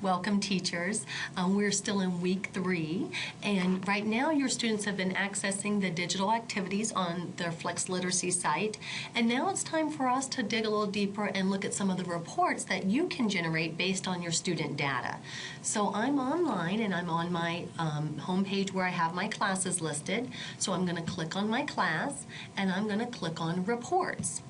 Welcome, teachers. We're still in week 3, and right now your students have been accessing the digital activities on their Flex Literacy site, and now it's time for us to dig a little deeper and look at some of the reports that you can generate based on your student data. So I'm online and I'm on my homepage where I have my classes listed. So I'm going to click on my class and I'm going to click on reports.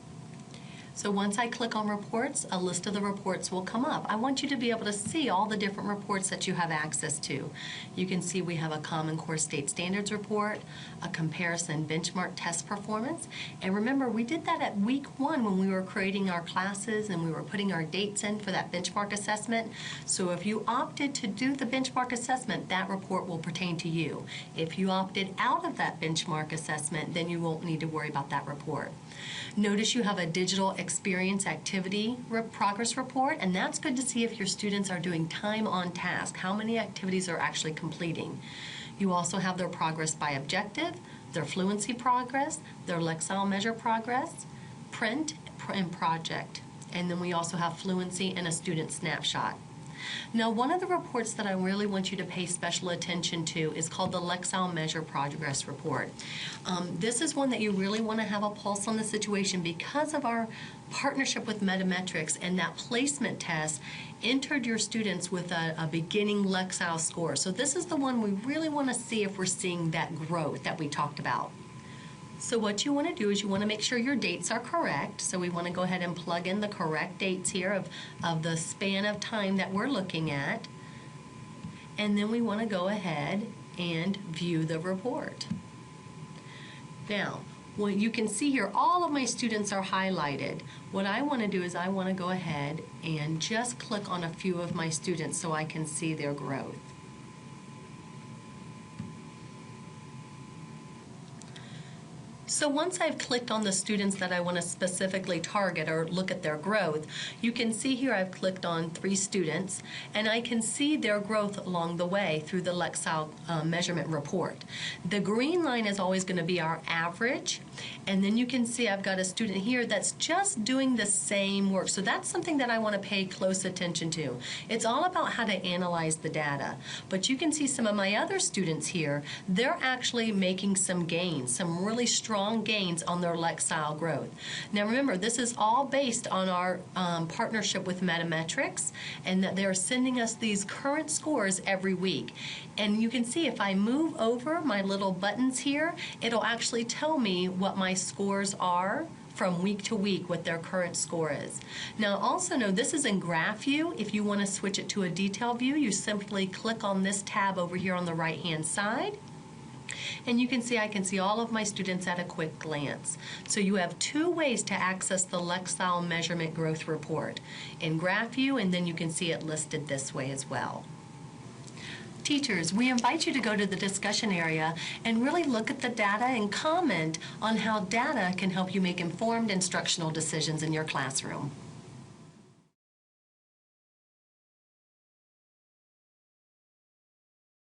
So once I click on reports, a list of the reports will come up. I want you to be able to see all the different reports that you have access to. You can see we have a Common Core State Standards report, a comparison benchmark test performance. And remember, we did that at week 1 when we were creating our classes and we were putting our dates in for that benchmark assessment. So if you opted to do the benchmark assessment, that report will pertain to you. If you opted out of that benchmark assessment, then you won't need to worry about that report. Notice you have a digital experience activity progress report, and that's good to see if your students are doing time on task, how many activities are actually completing. You also have their progress by objective, their fluency progress, their Lexile measure progress, print, and project. And then we also have fluency and a student snapshot. Now, one of the reports that I really want you to pay special attention to is called the Lexile Measure Progress Report. This is one that you really want to have a pulse on the situation because of our partnership with Metametrics, and that placement test entered your students with a beginning Lexile score. So this is the one we really want to see if we're seeing that growth that we talked about. So what you want to do is you want to make sure your dates are correct. So we want to go ahead and plug in the correct dates here of the span of time that we're looking at. And then we want to go ahead and view the report. Now, what you can see here, all of my students are highlighted. What I want to do is I want to go ahead and just click on a few of my students so I can see their growth. So once I've clicked on the students that I want to specifically target or look at their growth, you can see here I've clicked on 3 students, and I can see their growth along the way through the Lexile measurement report. The green line is always going to be our average, and then you can see I've got a student here that's just doing the same work. So that's something that I want to pay close attention to. It's all about how to analyze the data. But you can see some of my other students here, they're actually making some gains, some really strong gains on their Lexile growth. Now remember, this is all based on our partnership with Metametrics, and that they're sending us these current scores every week. And you can see if I move over my little buttons here, it'll actually tell me what my scores are from week to week, what their current score is. Now also know this is in graph view. If you want to switch it to a detail view, you simply click on this tab over here on the right hand side. And you can see I can see all of my students at a quick glance. So you have 2 ways to access the Lexile Measurement Growth Report, in graph view, and then you can see it listed this way as well. Teachers, we invite you to go to the discussion area and really look at the data and comment on how data can help you make informed instructional decisions in your classroom.